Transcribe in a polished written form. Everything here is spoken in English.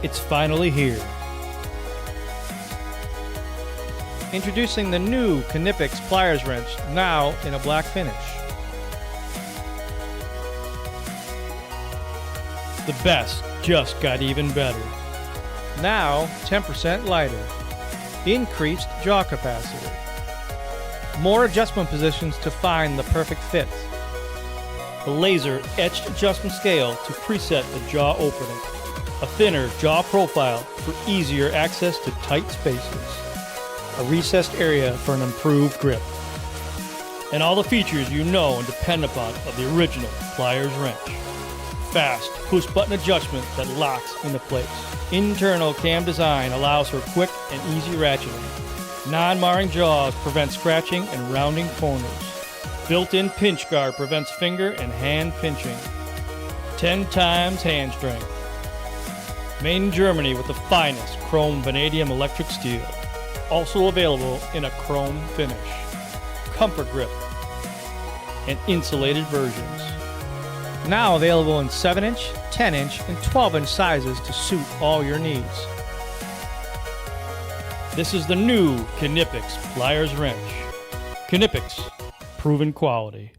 It's finally here. Introducing the new Knipex Pliers wrench, now in a black finish. The best just got even better. Now 10% lighter. Increased jaw capacity. More adjustment positions to find the perfect fit. A laser etched adjustment scale to preset the jaw opening. A thinner jaw profile for easier access to tight spaces. A recessed area for an improved grip. And all the features you know and depend upon of the original Pliers wrench. Fast push-button adjustment that locks into place. Internal cam design allows for quick and easy ratcheting. Non-marring jaws prevent scratching and rounding corners. Built-in pinch guard prevents finger and hand pinching. 10 times hand strength. Made in Germany with the finest chrome vanadium electric steel. Also available in a chrome finish. Comfort grip and insulated versions. Now available in 7-inch, 10-inch, and 12-inch sizes to suit all your needs. This is the new Knipex Pliers wrench. Knipex, proven quality.